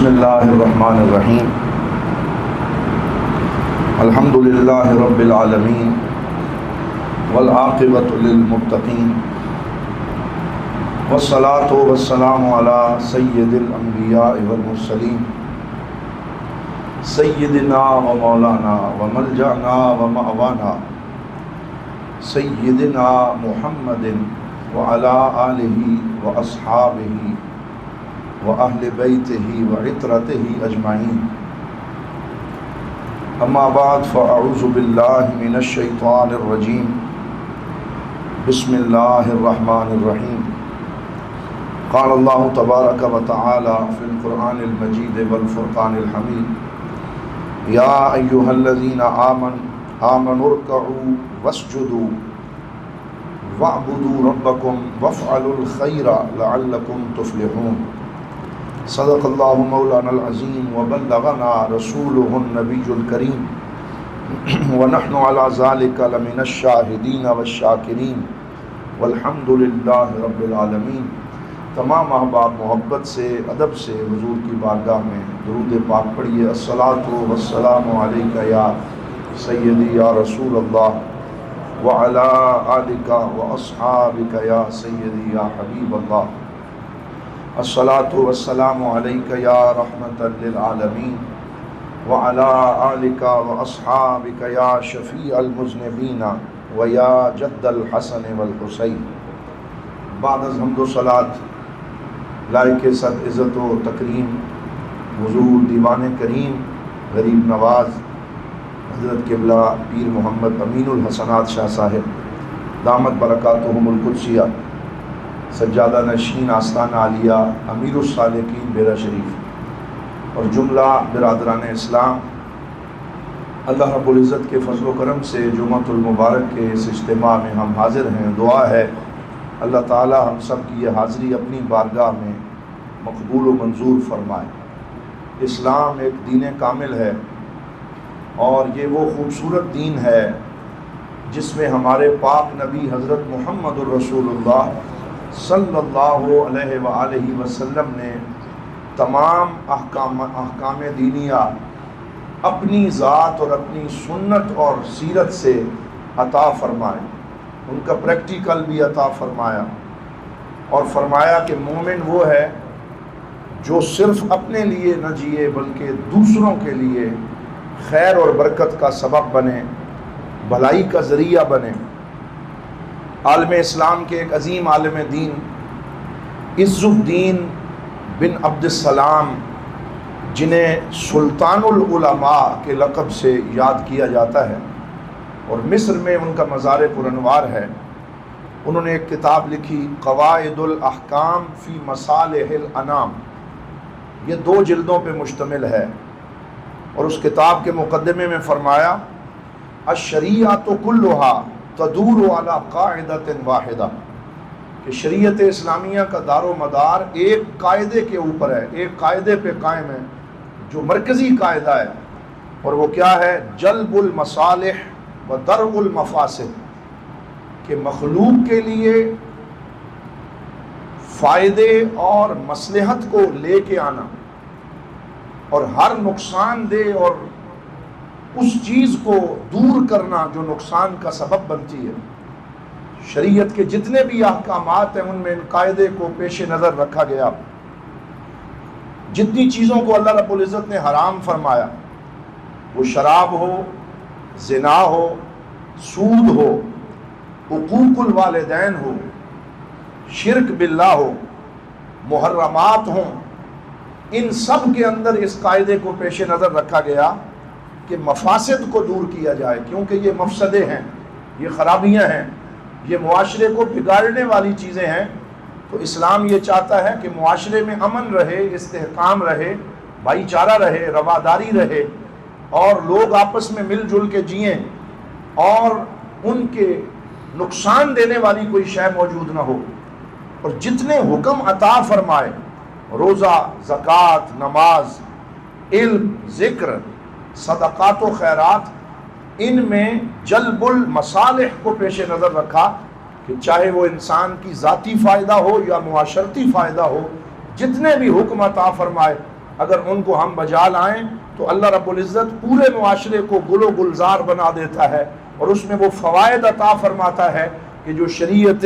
بسم اللہ الرحمن الرحیم الحمد للہ رب العالمین والعاقبۃ للمتقین والصلاۃ والسلام علی سید الانبیاء والمرسلین سیدنا و مولانا و ملجأنا و مأوانا سیدنا محمد وعلی آلہ و اصحابہ وَأَهْلِ بَيْتِهِ وَعِطْرَتِهِ أَجْمَعِينَ أما بعد فأعوذ باللہ من الشیطان الرجیم بسم اللہ الرحمن الرحیم قال اللہ تبارک و تعالی فی القرآن المجید والفرقان الحمید یا ایہا الذین آمنوا ارکعوا واسجدوا واعبدوا ربکم وافعلوا الخیر لعلکم تفلحون صدق اللہ مولانا العظیم وبلغنا رسولہ النبی الکریم ونحن علی ذلک لمن الشاہدین والشاکرین والحمد للہ رب العالمین۔ تمام احباب محبت سے ادب سے حضور کی بارگاہ میں درود پاک پڑھیے۔ الصلاۃ والسلام علیک یا سیدی یا رسول اللہ وعلی آلک واصحابک یا سیدی یا حبیب اللہ۔ الصلاۃ والسلام علیک یا رحمۃ للعالمین وعلی آلک واصحابک یا شفیع المذنبین ویا جد الحسن والحسین۔ بعد از حمد و صلاۃ لائق صد عزت و تکریم حضور دیوان کریم غریب نواز حضرت قبلہ پیر محمد امین الحسنات شاہ صاحب دامت برکاتہم القدسیہ سجادہ نشین آستانہ عالیہ امیر الصالحین بیرہ شریف اور جملہ برادران اسلام، اللہ رب العزت کے فضل و کرم سے جمعۃ المبارک کے اس اجتماع میں ہم حاضر ہیں۔ دعا ہے اللہ تعالی ہم سب کی یہ حاضری اپنی بارگاہ میں مقبول و منظور فرمائے۔ اسلام ایک دین کامل ہے اور یہ وہ خوبصورت دین ہے جس میں ہمارے پاک نبی حضرت محمد الرسول اللہ صلی اللہ علیہ وآلہ وسلم نے تمام احکام دینیہ اپنی ذات اور اپنی سنت اور سیرت سے عطا فرمائے، ان کا پریکٹیکل بھی عطا فرمایا، اور فرمایا کہ مومن وہ ہے جو صرف اپنے لیے نہ جیے بلکہ دوسروں کے لیے خیر اور برکت کا سبب بنے، بھلائی کا ذریعہ بنے۔ عالم اسلام کے ایک عظیم عالم دین عز الدین بن عبد السلام، جنہیں سلطان العلماء کے لقب سے یاد کیا جاتا ہے اور مصر میں ان کا مزار پرانوار ہے، انہوں نے ایک کتاب لکھی قواعد الاحکام فی مصالح الانام، یہ 2 جلدوں پہ مشتمل ہے، اور اس کتاب کے مقدمے میں فرمایا الشریعۃ کلھا تدور علی قاعدۃ واحدہ، کہ شریعت اسلامیہ کا دار و مدار ایک قاعدے کے اوپر ہے، ایک قاعدے پہ قائم ہے جو مرکزی قاعدہ ہے، اور وہ کیا ہے؟ جلب المصالح و درء المفاسد، کہ مخلوق کے لیے فائدے اور مصلحت کو لے کے آنا اور ہر نقصان دہ اور اس چیز کو دور کرنا جو نقصان کا سبب بنتی ہے۔ شریعت کے جتنے بھی احکامات ہیں ان میں ان قاعدے کو پیش نظر رکھا گیا۔ جتنی چیزوں کو اللہ رب العزت نے حرام فرمایا، وہ شراب ہو، زنا ہو، سود ہو، حقوق الوالدین ہو، شرک باللہ ہو، محرمات ہوں، ان سب کے اندر اس قاعدے کو پیش نظر رکھا گیا کہ مفاسد کو دور کیا جائے، کیونکہ یہ مفسدے ہیں، یہ خرابیاں ہیں، یہ معاشرے کو بگاڑنے والی چیزیں ہیں۔ تو اسلام یہ چاہتا ہے کہ معاشرے میں امن رہے، استحکام رہے، بھائی چارہ رہے، رواداری رہے، اور لوگ آپس میں مل جل کے جئیں، اور ان کے نقصان دینے والی کوئی شے موجود نہ ہو۔ اور جتنے حکم عطا فرمائے، روزہ، زکوٰۃ، نماز، علم، ذکر، صدقات و خیرات، ان میں جلب المصالح کو پیش نظر رکھا کہ چاہے وہ انسان کی ذاتی فائدہ ہو یا معاشرتی فائدہ ہو، جتنے بھی حکم عطا فرمائے اگر ان کو ہم بجا لائیں تو اللہ رب العزت پورے معاشرے کو گل و گلزار بنا دیتا ہے، اور اس میں وہ فوائد عطا فرماتا ہے کہ جو شریعت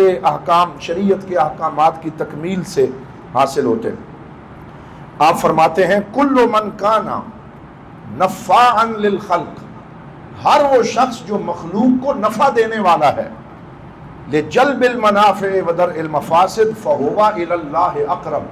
کے احکامات کی تکمیل سے حاصل ہوتے ہیں۔ آپ فرماتے ہیں کل من کانا نفاعا للخلق، ہر وہ شخص جو مخلوق کو نفع دینے والا ہے، لجلب المنافع ودرء المفاسد فهو الى اللہ اقرب،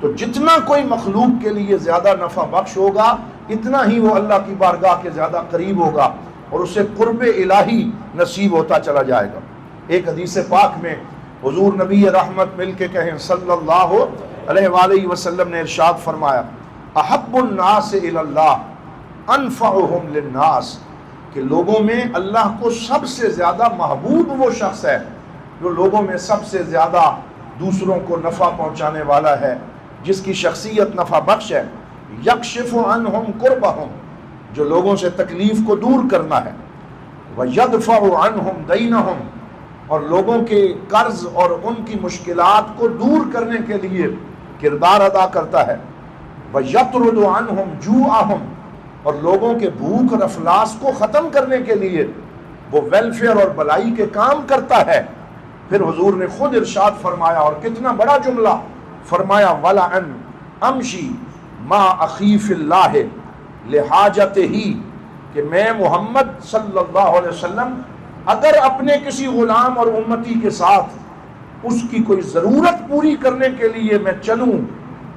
تو جتنا کوئی مخلوق کے لیے زیادہ نفع بخش ہوگا اتنا ہی وہ اللہ کی بارگاہ کے زیادہ قریب ہوگا اور اسے قرب الہی نصیب ہوتا چلا جائے گا۔ ایک حدیث پاک میں حضور نبی رحمت مل کے کہیں صلی اللہ علیہ وآلہ وسلم نے ارشاد فرمایا احب الناس الی اللہ انفعهم للناس، کہ لوگوں میں اللہ کو سب سے زیادہ محبوب وہ شخص ہے جو لوگوں میں سب سے زیادہ دوسروں کو نفع پہنچانے والا ہے، جس کی شخصیت نفع بخش ہے۔ یکشف عنہم قربہم، جو لوگوں سے تکلیف کو دور کرنا ہے، ویدفع عنہم دینہم، اور لوگوں کے قرض اور ان کی مشکلات کو دور کرنے کے لیے کردار ادا کرتا ہے، ویطرد عنہم جوعہم، اور لوگوں کے بھوک اور افلاس کو ختم کرنے کے لیے وہ ویلفیئر اور بلائی کے کام کرتا ہے۔ پھر حضور نے خود ارشاد فرمایا، اور کتنا بڑا جملہ فرمایا، وَلَأَنْ أَمْشِي مَا أَخِي فِي اللَّهِ لِحَاجَتِهِ، کہ میں محمد صلی اللہ علیہ وسلم اگر اپنے کسی غلام اور امتی کے ساتھ اس کی کوئی ضرورت پوری کرنے کے لیے میں چلوں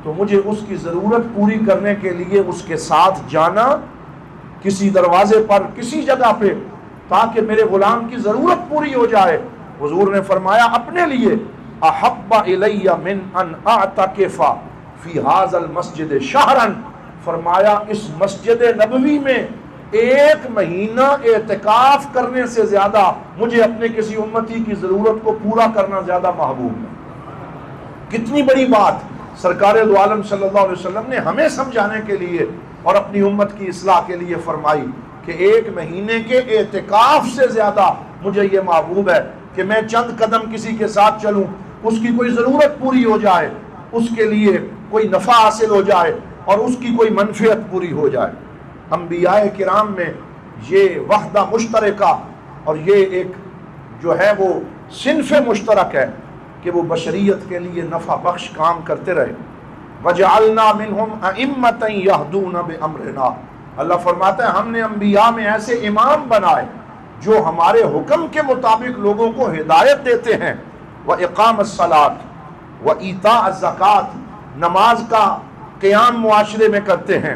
تو مجھے اس کی ضرورت پوری کرنے کے لیے اس کے ساتھ جانا کسی دروازے پر، کسی جگہ پہ، تاکہ میرے غلام کی ضرورت پوری ہو جائے۔ حضور نے فرمایا اپنے لیے احب الی من ان اعتکف فی ھذا المسجد شہرا، فرمایا اس مسجد نبوی میں 1 مہینہ اعتکاف کرنے سے زیادہ مجھے اپنے کسی امتی کی ضرورت کو پورا کرنا زیادہ محبوب ہے۔ کتنی بڑی بات سرکار دو عالم صلی اللہ علیہ وسلم نے ہمیں سمجھانے کے لیے اور اپنی امت کی اصلاح کے لیے فرمائی کہ 1 مہینے کے اعتکاف سے زیادہ مجھے یہ محبوب ہے کہ میں چند قدم کسی کے ساتھ چلوں، اس کی کوئی ضرورت پوری ہو جائے، اس کے لیے کوئی نفع حاصل ہو جائے اور اس کی کوئی منفعت پوری ہو جائے۔ انبیاء کرام میں یہ وحدہ مشترکہ اور یہ ایک جو ہے وہ صنف مشترک ہے کہ وہ بشریت کے لیے نفع بخش کام کرتے رہے۔ وَجَعَلْنَا مِنْهُمْ أَئِمَّةً يَهْدُونَ بِأَمْرِنَا، اللہ فرماتا ہے ہم نے انبیاء میں ایسے امام بنائے جو ہمارے حکم کے مطابق لوگوں کو ہدایت دیتے ہیں۔ وَإِقَامَ الصَّلَاةِ وَإِيتَاءَ الزَّكَاةِ، نماز کا قیام معاشرے میں کرتے ہیں،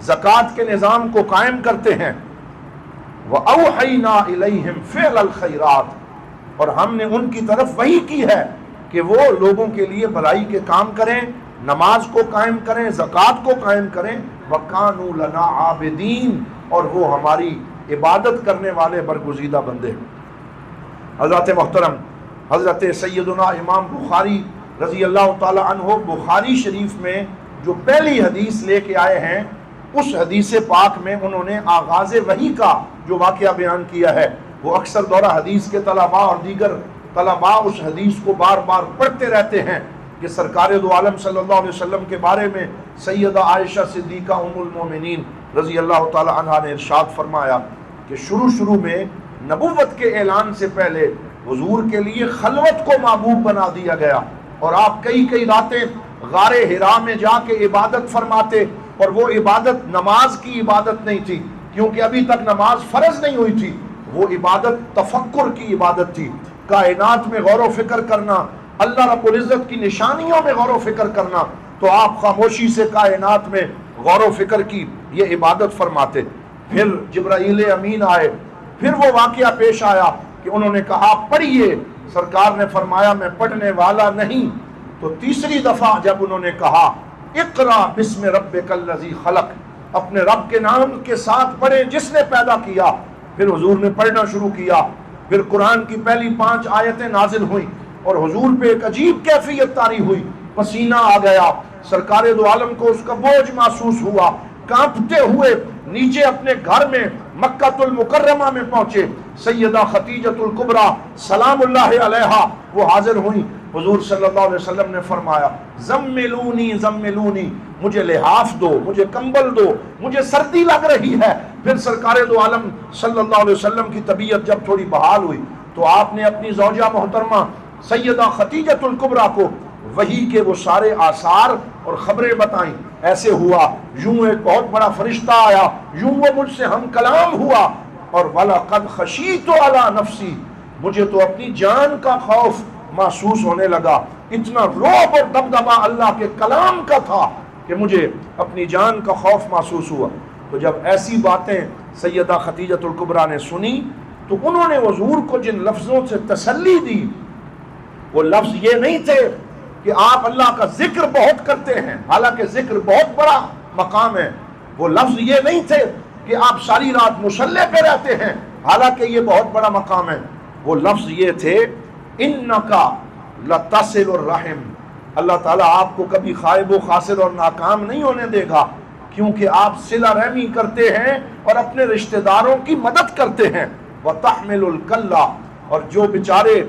زکوٰۃ کے نظام کو قائم کرتے ہیں۔ وَأَوْحَيْنَا إِلَيْهِمْ فِعْلَ الْخَيْرَاتِ، اور ہم نے ان کی طرف وحی کی ہے کہ وہ لوگوں کے لیے بھلائی کے کام کریں، نماز کو قائم کریں، زکوٰۃ کو قائم کریں۔ وَكَانُوا لَنَا عَابِدِينَ، اور وہ ہماری عبادت کرنے والے برگزیدہ بندے ہیں۔ حضرت محترم حضرت سیدنا امام بخاری رضی اللہ تعالی عنہ بخاری شریف میں جو پہلی حدیث لے کے آئے ہیں، اس حدیث پاک میں انہوں نے آغاز وحی کا جو واقعہ بیان کیا ہے، وہ اکثر دورہ حدیث کے طلباء اور دیگر طلباء اس حدیث کو بار بار پڑھتے رہتے ہیں کہ سرکار دو عالم صلی اللہ علیہ وسلم کے بارے میں سیدہ عائشہ صدیقہ ام المومنین رضی اللہ تعالی عنہا نے ارشاد فرمایا کہ شروع میں نبوت کے اعلان سے پہلے حضور کے لیے خلوت کو محبوب بنا دیا گیا، اور آپ کئی راتیں غار حرا میں جا کے عبادت فرماتے، اور وہ عبادت نماز کی عبادت نہیں تھی کیونکہ ابھی تک نماز فرض نہیں ہوئی تھی، وہ عبادت تفکر کی عبادت تھی، کائنات میں غور و فکر کرنا، اللہ رب العزت کی نشانیوں میں غور و فکر کرنا۔ تو آپ خاموشی سے کائنات میں غور و فکر کی یہ عبادت فرماتے۔ پھر جبرائیل امین آئے، پھر وہ واقعہ پیش آیا کہ انہوں نے کہا پڑھیے، سرکار نے فرمایا میں پڑھنے والا نہیں۔ تو تیسری دفعہ جب انہوں نے کہا اقرا بسم ربک الذی خلق، اپنے رب کے نام کے ساتھ پڑھیں جس نے پیدا کیا، پھر حضور نے پڑھنا شروع کیا۔ پھر قرآن کی پہلی 5 آیتیں نازل ہوئیں اور حضور پہ ایک عجیب کیفیت طاری ہوئی، پسینہ آ گیا، سرکار دو عالم کو اس کا بوجھ محسوس ہوا، کانپتے ہوئے نیچے اپنے گھر میں مکہ المکرمہ میں پہنچے۔ سیدہ خدیجہ الکبریٰ سلام اللہ علیہا وہ حاضر ہوئیں، حضور صلی اللہ علیہ وسلم نے فرمایا زملونی زملونی، مجھے لحاف دو، مجھے کمبل دو، مجھے سردی لگ رہی ہے۔ پھر سرکار دو عالم صلی اللہ علیہ وسلم کی طبیعت جب تھوڑی بحال ہوئی تو آپ نے اپنی زوجہ محترمہ سیدہ خدیجہ الکبریٰ کو وحی کے وہ سارے آثار اور خبریں بتائیں۔ ایسے ہوا، یوں ایک بہت بڑا فرشتہ آیا، یوں وہ مجھ سے ہم کلام ہوا، اور وَلَقَدْ خَشِيتُ عَلَى نَفْسِي، مجھے تو اپنی جان کا خوف محسوس ہونے لگا۔ اتنا رعب اور دبدبہ اللہ کے کلام کا تھا کہ مجھے اپنی جان کا خوف محسوس ہوا۔ تو جب ایسی باتیں سیدہ خدیجہ الکبریٰ نے سنی تو انہوں نے حضور کو جن لفظوں سے تسلی دی، وہ لفظ یہ نہیں تھے کہ آپ اللہ کا ذکر بہت کرتے ہیں، حالانکہ ذکر بہت بڑا مقام ہے۔ وہ لفظ یہ نہیں تھے کہ آپ ساری رات مصلی پہ رہتے ہیں، حالانکہ یہ بہت بڑا مقام ہے۔ وہ لفظ یہ تھے اِنَّكَ لَتَصِلُ الرَّحِمَ، اللہ تعالیٰ آپ کو کبھی خائب و خاسر اور ناکام نہیں ہونے دے گا، کیونکہ آپ صلہ رحمی کرتے ہیں اور اپنے رشتہ داروں کی مدد کرتے ہیں۔ وَتَحْمِلُ الْكَلَّ، اور جو بیچارے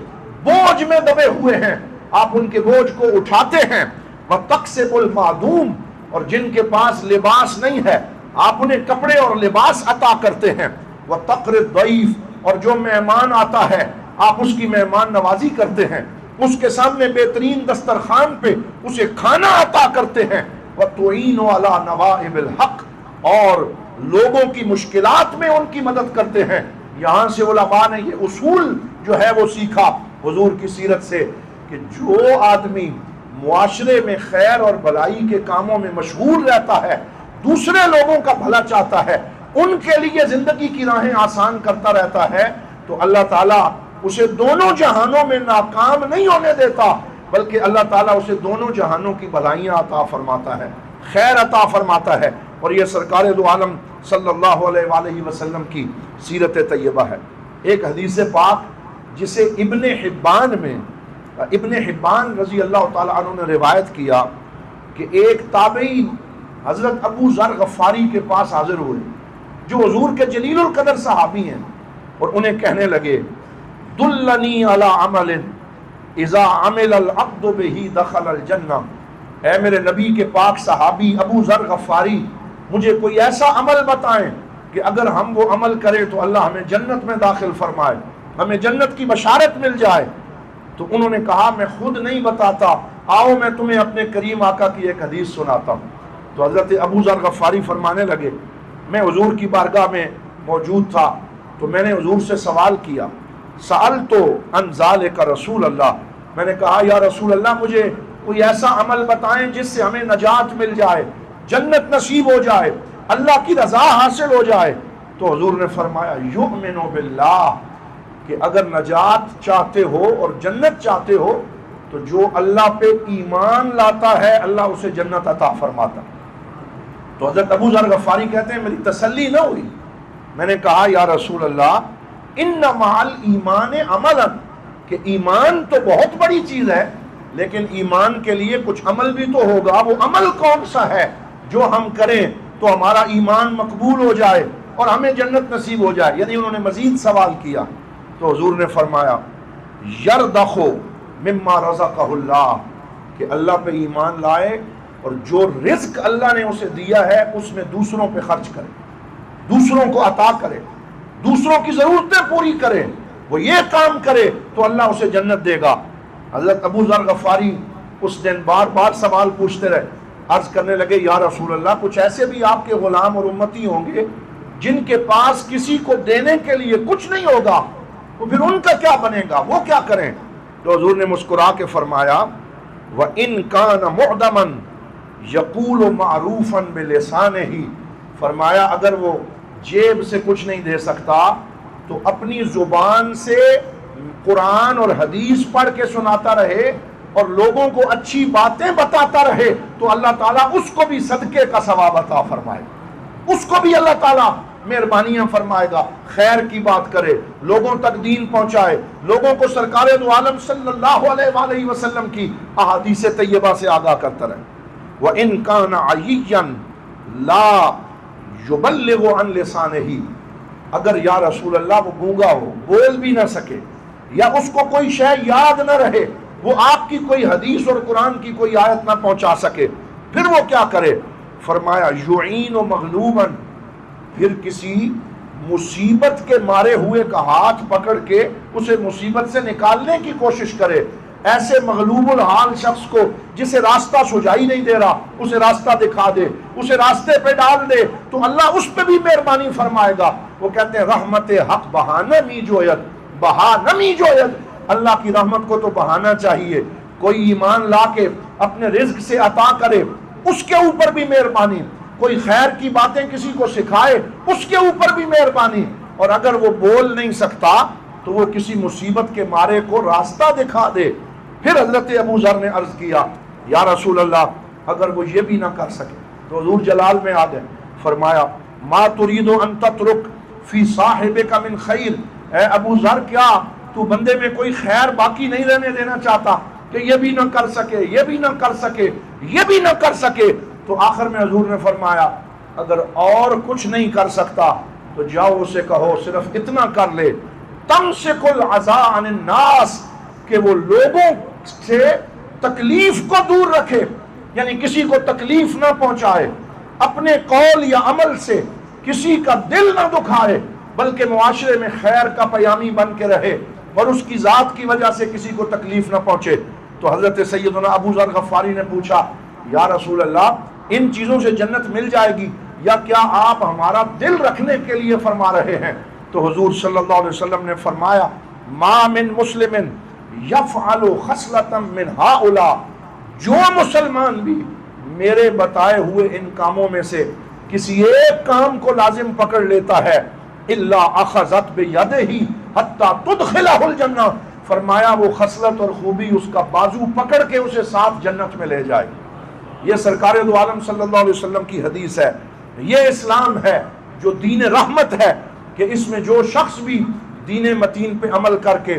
بوجھ میں دبے ہوئے ہیں آپ ان کے بوجھ کو اٹھاتے ہیں۔ وَتَقْسِبُ الْمَعْدُومَ، اور جن کے پاس لباس نہیں ہے آپ انہیں کپڑے اور لباس عطا کرتے ہیں۔ وَتَقْرِ الضَّيْفَ، اور جو مہمان آتا ہے آپ اس کی مہمان نوازی کرتے ہیں، اس کے سامنے بہترین دسترخوان پہ اسے کھانا عطا کرتے ہیں۔ وَتُعِينُ عَلَى نَوَائِبِ الْحَقِّ، اور لوگوں کی مشکلات میں ان کی مدد کرتے ہیں۔ یہاں سے علماء نے یہ اصول جو ہے وہ سیکھا حضور کی سیرت سے کہ جو آدمی معاشرے میں خیر اور بھلائی کے کاموں میں مشغول رہتا ہے، دوسرے لوگوں کا بھلا چاہتا ہے، ان کے لیے زندگی کی راہیں آسان کرتا رہتا ہے، تو اللہ تعالیٰ اسے دونوں جہانوں میں ناکام نہیں ہونے دیتا، بلکہ اللہ تعالیٰ اسے دونوں جہانوں کی بھلائیاں عطا فرماتا ہے، خیر عطا فرماتا ہے۔ اور یہ سرکار دو عالم صلی اللہ علیہ وآلہ وسلم کی سیرت طیبہ ہے۔ ایک حدیث پاک جسے ابن حبان رضی اللہ تعالیٰ عنہ نے روایت کیا کہ ایک تابعی حضرت ابو ذر غفاری کے پاس حاضر ہوئے جو حضور کے جلیل القدر صحابی ہیں، اور انہیں کہنے لگے دلنی علی عمل اذا عمل العبد بہ دخل الجنہ، اے میرے نبی کے پاک صحابی ابو ذر غفاری، مجھے کوئی ایسا عمل بتائیں کہ اگر ہم وہ عمل کریں تو اللہ ہمیں جنت میں داخل فرمائے، ہمیں جنت کی بشارت مل جائے۔ تو انہوں نے کہا میں خود نہیں بتاتا، آؤ میں تمہیں اپنے کریم آقا کی ایک حدیث سناتا ہوں۔ تو حضرت ابو ذر غفاری فرمانے لگے میں حضور کی بارگاہ میں موجود تھا تو میں نے حضور سے سوال کیا، سألت عن ذلک رسول اللہ، میں نے کہا یا رسول اللہ مجھے کوئی ایسا عمل بتائیں جس سے ہمیں نجات مل جائے، جنت نصیب ہو جائے، اللہ کی رضا حاصل ہو جائے۔ تو حضور نے فرمایا یؤمن باللہ، کہ اگر نجات چاہتے ہو اور جنت چاہتے ہو تو جو اللہ پہ ایمان لاتا ہے اللہ اسے جنت عطا فرماتا۔ تو حضرت ابو ذر غفاری کہتے ہیں میری تسلی نہ ہوئی، میں نے کہا یا رسول اللہ ان مع الایمان عملا، کہ ایمان تو بہت بڑی چیز ہے لیکن ایمان کے لیے کچھ عمل بھی تو ہوگا، وہ عمل کون سا ہے جو ہم کریں تو ہمارا ایمان مقبول ہو جائے اور ہمیں جنت نصیب ہو جائے؟ یعنی انہوں نے مزید سوال کیا تو حضور نے فرمایا یرضخ مما رزقہ اللہ، کہ اللہ پہ ایمان لائے اور جو رزق اللہ نے اسے دیا ہے اس میں دوسروں پہ خرچ کرے، دوسروں کو عطا کرے، دوسروں کی ضرورتیں پوری کرے، وہ یہ کام کرے تو اللہ اسے جنت دے گا۔ حضرت ابو ذر غفاری اس دن بار بار سوال پوچھتے رہے، عرض کرنے لگے یا رسول اللہ کچھ ایسے بھی آپ کے غلام اور امتی ہوں گے جن کے پاس کسی کو دینے کے لیے کچھ نہیں ہوگا، تو پھر ان کا کیا بنے گا، وہ کیا کریں؟ تو حضور نے مسکرا کے فرمایا وَإِن كَانَ مُعْدَمًا يَقُولُ مَعْرُوفًا بِلِسَانِهِ، فرمایا اگر وہ جیب سے کچھ نہیں دے سکتا تو اپنی زبان سے قرآن اور حدیث پڑھ کے سناتا رہے اور لوگوں کو اچھی باتیں بتاتا رہے تو اللہ تعالیٰ اس کو بھی صدقے کا ثواب عطا فرمائے، اس کو بھی اللہ تعالیٰ مہربانیاں فرمائے گا، خیر کی بات کرے، لوگوں تک دین پہنچائے، لوگوں کو سرکار دو عالم صلی اللہ علیہ وآلہ وسلم کی احادیث طیبہ سے آگاہ کرتا رہے۔ وَإِن كَانَ عَيِّيًّا لَا يُبَلِّغُ عَنْ لِسَانِهِ، اگر یا رسول اللہ وہ گونگا ہو، بول بھی نہ سکے، یا اس کو کوئی شے یاد نہ رہے، وہ آپ کی کوئی حدیث اور قرآن کی کوئی آیت نہ پہنچا سکے، پھر وہ کیا کرے؟ فرمایا یعین و مغلوباً، پھر کسی مصیبت کے مارے ہوئے کا ہاتھ پکڑ کے اسے مصیبت سے نکالنے کی کوشش کرے۔ ایسے مغلوب الحال شخص کو جسے راستہ سجائی نہیں دے رہا، اسے راستہ دکھا دے، اسے راستے پہ ڈال دے، تو اللہ اس پہ بھی مہربانی فرمائے گا۔ وہ کہتے ہیں رحمت حق بہانہ می جوید، بہانہ می جوید، اللہ کی رحمت کو تو بہانا چاہیے۔ کوئی ایمان لا کے اپنے رزق سے عطا کرے، اس کے اوپر بھی مہربانی۔ کوئی خیر کی باتیں کسی کو سکھائے، اس کے اوپر بھی مہربانی۔ اور اگر وہ بول نہیں سکتا تو وہ کسی مصیبت کے مارے کو راستہ دکھا دے۔ پھر حضرت ابو ذر نے عرض کیا یا رسول اللہ اگر وہ یہ بھی نہ کر سکے تو حضور جلال میں آ گئے، فرمایا ما تريد ان تترك في صاحبك من خیر، اے ابو ذر کیا تو بندے میں کوئی خیر باقی نہیں رہنے دینا چاہتا کہ یہ بھی نہ کر سکے، یہ بھی نہ کر سکے، یہ بھی نہ کر سکے؟ تو آخر میں حضور نے فرمایا اگر اور کچھ نہیں کر سکتا تو جاؤ اسے کہو صرف اتنا کر لے، تمسک العزاء عن الناس، کہ وہ لوگوں سے تکلیف کو دور رکھے، یعنی کسی کو تکلیف نہ پہنچائے، اپنے قول یا عمل سے کسی کا دل نہ دکھائے، بلکہ معاشرے میں خیر کا پیامی بن کے رہے اور اس کی ذات کی وجہ سے کسی کو تکلیف نہ پہنچے۔ تو حضرت سیدنا ابو ذر غفاری نے پوچھا یا رسول اللہ ان چیزوں سے جنت مل جائے گی یا کیا آپ ہمارا دل رکھنے کے لیے فرما رہے ہیں؟ تو حضور صلی اللہ علیہ وسلم نے فرمایا ما من مسلم یفعل خصلۃ من ہؤلاء، جو مسلمان بھی میرے بتائے ہوئے ان کاموں میں سے کسی ایک کام کو لازم پکڑ لیتا ہے الا اخذت بیدہ حتی تدخلہ الجنہ، فرمایا وہ خصلت اور خوبی اس کا بازو پکڑ کے اسے ساتھ جنت میں لے جائے۔ یہ سرکار دو عالم صلی اللہ علیہ وسلم کی حدیث ہے۔ یہ اسلام ہے جو دین رحمت ہے کہ اس میں جو شخص بھی دین متین پہ عمل کر کے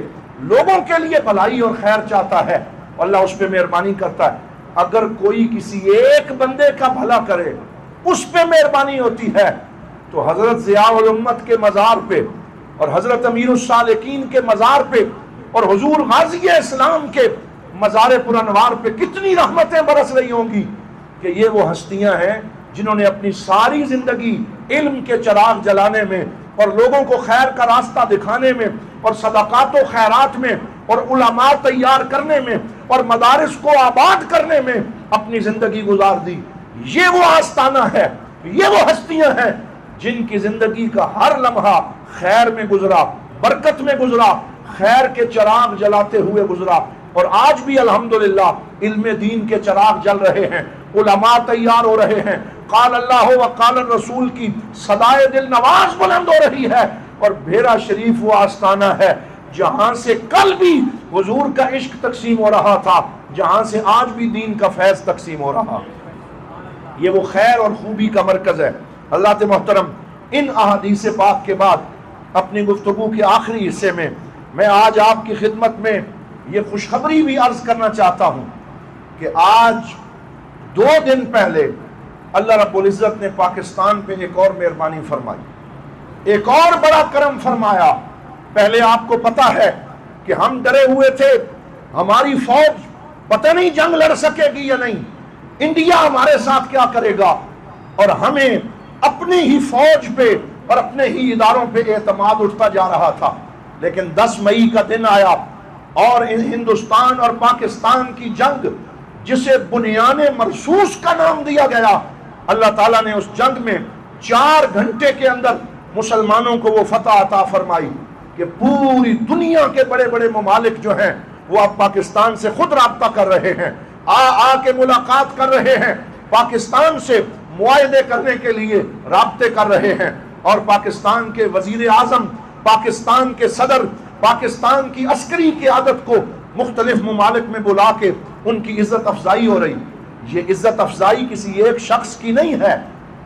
لوگوں کے لیے بھلائی اور خیر چاہتا ہے اللہ اس پہ مہربانی کرتا ہے۔ اگر کوئی کسی ایک بندے کا بھلا کرے اس پہ مہربانی ہوتی ہے۔ تو حضرت ضیاء الامت کے مزار پہ اور حضرت امیر السالکین کے مزار پہ اور حضور غازی اسلام کے مزار پرانوار پہ کتنی رحمتیں برس رہی ہوں گی کہ یہ وہ ہستیاں ہیں جنہوں نے اپنی ساری زندگی علم کے چراغ جلانے میں اور لوگوں کو خیر کا راستہ دکھانے میں اور صدقات و خیرات میں اور علماء تیار کرنے میں اور مدارس کو آباد کرنے میں اپنی زندگی گزار دی۔ یہ وہ آستانہ ہے، یہ وہ ہستیاں ہیں جن کی زندگی کا ہر لمحہ خیر میں گزرا، برکت میں گزرا، خیر کے چراغ جلاتے ہوئے گزرا۔ اور آج بھی الحمدللہ علم دین کے چراغ جل رہے ہیں، علماء تیار ہو رہے ہیں، قال اللہ و قال الرسول کی صدائے دل نواز بلند ہو رہی ہے۔ اور بھیرا شریف وہ آستانہ ہے جہاں سے کل بھی حضور کا عشق تقسیم ہو رہا تھا، جہاں سے آج بھی دین کا فیض تقسیم ہو رہا۔ یہ وہ خیر اور خوبی کا مرکز ہے۔ اللہ محترم، ان احادیث پاک کے بعد اپنی گفتگو کے آخری حصے میں میں آج آپ کی خدمت میں یہ خوشخبری بھی عرض کرنا چاہتا ہوں کہ آج 2 دن پہلے اللہ رب العزت نے پاکستان پہ ایک اور مہربانی فرمائی، ایک اور بڑا کرم فرمایا۔ پہلے آپ کو پتا ہے کہ ہم ڈرے ہوئے تھے ہماری فوج پتہ نہیں جنگ لڑ سکے گی یا نہیں، انڈیا ہمارے ساتھ کیا کرے گا، اور ہمیں اپنی ہی فوج پہ اور اپنے ہی اداروں پہ اعتماد اٹھتا جا رہا تھا۔ لیکن 10 مئی کا دن آیا اور ہندوستان اور پاکستان کی جنگ جسے بنیان مرصوص کا نام دیا گیا، اللہ تعالیٰ نے اس جنگ میں 4 گھنٹے کے اندر مسلمانوں کو وہ فتح عطا فرمائی کہ پوری دنیا کے بڑے بڑے ممالک جو ہیں وہ اب پاکستان سے خود رابطہ کر رہے ہیں، آ کے ملاقات کر رہے ہیں، پاکستان سے معاہدے کرنے کے لیے رابطے کر رہے ہیں، اور پاکستان کے وزیر اعظم، پاکستان کے صدر، پاکستان کی عسکری قیادت کو مختلف ممالک میں بلا کے ان کی عزت افزائی ہو رہی۔ یہ عزت افزائی کسی ایک شخص کی نہیں ہے،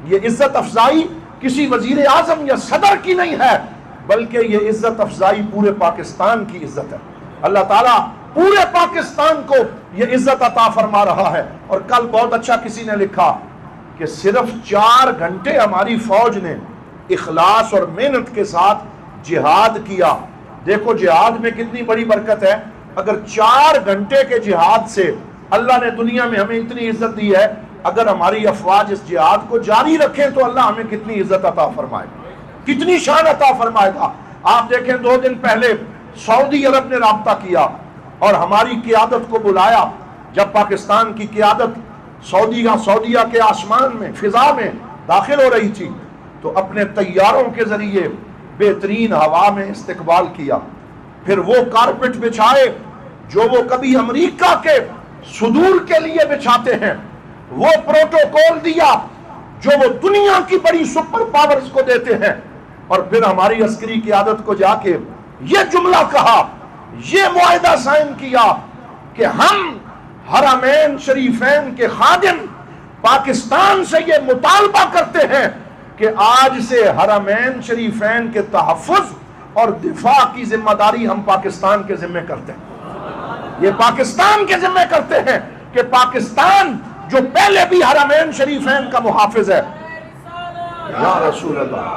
یہ عزت افزائی کسی وزیر اعظم یا صدر کی نہیں ہے، بلکہ یہ عزت افزائی پورے پاکستان کی عزت ہے۔ اللہ تعالیٰ پورے پاکستان کو یہ عزت عطا فرما رہا ہے۔ اور کل بہت اچھا کسی نے لکھا کہ صرف 4 گھنٹے ہماری فوج نے اخلاص اور محنت کے ساتھ جہاد کیا۔ دیکھو جہاد میں کتنی بڑی برکت ہے، اگر 4 گھنٹے کے جہاد سے اللہ نے دنیا میں ہمیں اتنی عزت دی ہے، اگر ہماری افواج اس جہاد کو جاری رکھیں تو اللہ ہمیں کتنی عزت عطا فرمائے، کتنی شان عطا فرمائے گا۔ آپ دیکھیں 2 دن پہلے سعودی عرب نے رابطہ کیا اور ہماری قیادت کو بلایا۔ جب پاکستان کی قیادت سعودیہ کے آسمان میں، فضا میں داخل ہو رہی تھی تو اپنے طیاروں کے ذریعے بہترین ہوا میں استقبال کیا، پھر وہ کارپٹ بچھائے جو وہ کبھی امریکہ کے صدور کے لیے بچھاتے ہیں، وہ پروٹوکول دیا جو وہ دنیا کی بڑی سپر پاورز کو دیتے ہیں، اور پھر ہماری عسکری قیادت کو جا کے یہ جملہ کہا، یہ معاہدہ سائن کیا کہ ہم حرمین شریفین کے خادم پاکستان سے یہ مطالبہ کرتے ہیں کہ آج سے حرمین شریفین کے تحفظ اور دفاع کی ذمہ داری ہم پاکستان کے ذمہ کرتے ہیں۔ یہ پاکستان کے ذمہ کرتے ہیں کہ پاکستان جو پہلے بھی حرمین شریفین کا محافظ ہے، یا رسول اللہ،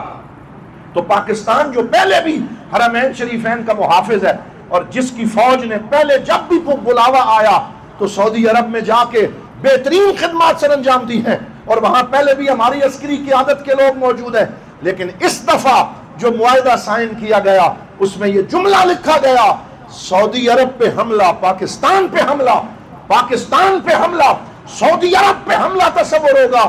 تو پاکستان جو پہلے بھی حرمین شریفین کا محافظ ہے اور جس کی فوج نے پہلے جب بھی بلاوا آیا تو سعودی عرب میں جا کے بہترین خدمات سر انجام دی ہیں، اور وہاں پہلے بھی ہماری عسکری قیادت کے لوگ موجود ہیں، لیکن اس دفعہ جو معاہدہ سائن کیا گیا اس میں یہ جملہ لکھا گیا، سعودی عرب پہ حملہ، پاکستان پہ حملہ، پاکستان پہ حملہ، سعودی عرب پہ حملہ تصور ہوگا۔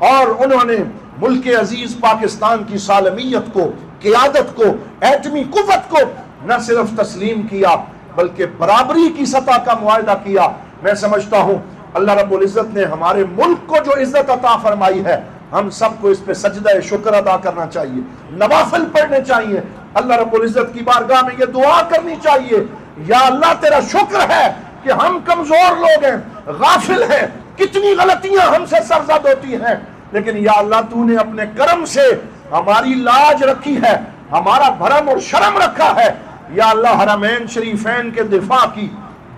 اور انہوں نے ملک عزیز پاکستان کی سالمیت کو، قیادت کو، ایٹمی قوت کو نہ صرف تسلیم کیا بلکہ برابری کی سطح کا معاہدہ کیا۔ میں سمجھتا ہوں اللہ رب العزت نے ہمارے ملک کو جو عزت عطا فرمائی ہے، ہم سب کو اس پہ سجدہ شکر ادا کرنا چاہیے، نوافل پڑھنے چاہیے، اللہ رب العزت کی بارگاہ میں یہ دعا کرنی چاہیے، یا اللہ تیرا شکر ہے کہ ہم کمزور لوگ ہیں، غافل ہیں، کتنی غلطیاں ہم سے سرزد ہوتی ہیں، لیکن یا اللہ تو نے اپنے کرم سے ہماری لاج رکھی ہے، ہمارا بھرم اور شرم رکھا ہے۔ یا اللہ حرمین شریفین کے دفاع کی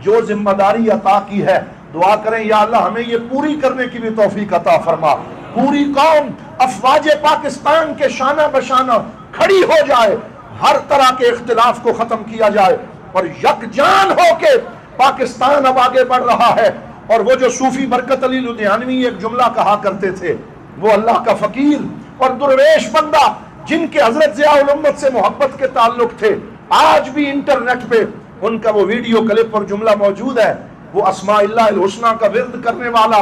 جو ذمہ داری عطا کی ہے، دعا کریں یا اللہ ہمیں یہ پوری کرنے کی بھی توفیق عطا فرما، پوری قوم افواج پاکستان کے شانہ بشانہ کھڑی ہو جائے، ہر طرح کے اختلاف کو ختم کیا جائے اور یکجان ہو کے پاکستان اب آگے بڑھ رہا ہے۔ اور وہ جو صوفی برکت علی لدھیانوی ایک جملہ کہا کرتے تھے، وہ اللہ کا فقیر اور درویش بندہ جن کے حضرت ضیاء الامت سے محبت کے تعلق تھے، آج بھی انٹرنیٹ پہ ان کا وہ ویڈیو کلپ اور جملہ موجود ہے۔ وہ اسماء اللہ الحسنہ کا ورد کرنے والا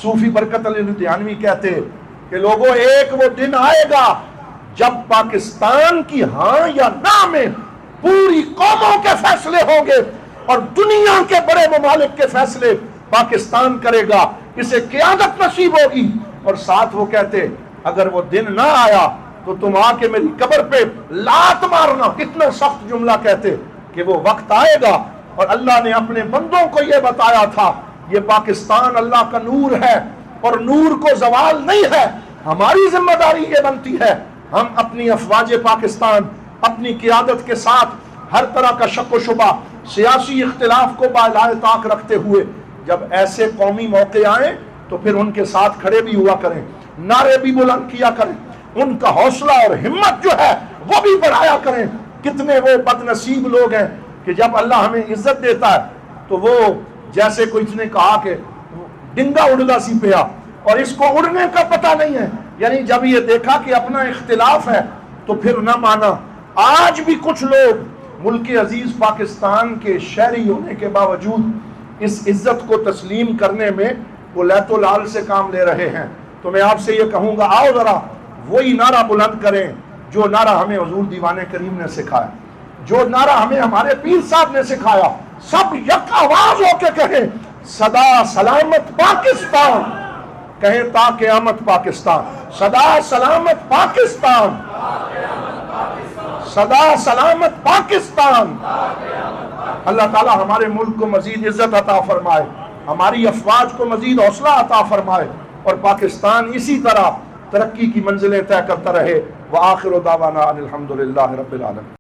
صوفی برکت علی لدھیانوی کہتے کہ لوگوں ایک وہ دن آئے گا جب پاکستان کی ہاں یا نہ میں پوری قوموں کے فیصلے ہوں گے اور دنیا کے بڑے ممالک کے فیصلے پاکستان کرے گا، اسے قیادت نصیب ہوگی۔ اور ساتھ وہ کہتے اگر وہ دن نہ آیا تو تم آ کے میری قبر پہ لات مارنا۔ کتنا سخت جملہ کہتے کہ وہ وقت آئے گا، اور اللہ نے اپنے بندوں کو یہ بتایا تھا یہ پاکستان اللہ کا نور ہے اور نور کو زوال نہیں ہے۔ ہماری ذمہ داری یہ بنتی ہے ہم اپنی افواج پاکستان، اپنی قیادت کے ساتھ ہر طرح کا شک و شبہ، سیاسی اختلاف کو بالائے طاق رکھتے ہوئے جب ایسے قومی موقع آئیں تو پھر ان کے ساتھ کھڑے بھی ہوا کریں، نعرے بھی بلند کیا کریں، ان کا حوصلہ اور ہمت جو ہے وہ بھی بڑھایا کریں۔ کتنے وہ بد نصیب لوگ ہیں کہ جب اللہ ہمیں عزت دیتا ہے تو وہ جیسے کوئی نے کہا کہ ڈنگا اڑدا سی پیا، اور اس کو اڑنے کا پتہ نہیں ہے، یعنی جب یہ دیکھا کہ اپنا اختلاف ہے تو پھر نہ مانا۔ آج بھی کچھ لوگ ملک عزیز پاکستان کے شہری ہونے کے باوجود اس عزت کو تسلیم کرنے میں وہ لیت و لال سے کام لے رہے ہیں۔ تو میں آپ سے یہ کہوں گا آؤ ذرا وہی نعرہ بلند کریں جو نعرہ ہمیں حضور دیوان کریم نے سکھایا، جو نعرہ ہمیں ہمارے پیر صاحب نے سکھایا۔ سب یک آواز ہو کے کہیں صدا سلامت پاکستان، کہیں تا قیامت پاکستان، صدا سلامت پاکستان، صدا سلامت پاکستان۔ اللہ تعالی ہمارے ملک کو مزید عزت عطا فرمائے، ہماری افواج کو مزید حوصلہ عطا فرمائے، اور پاکستان اسی طرح ترقی کی منزلیں طے کرتا رہے۔ وآخر دعوانا ان الحمد للہ رب العالمین۔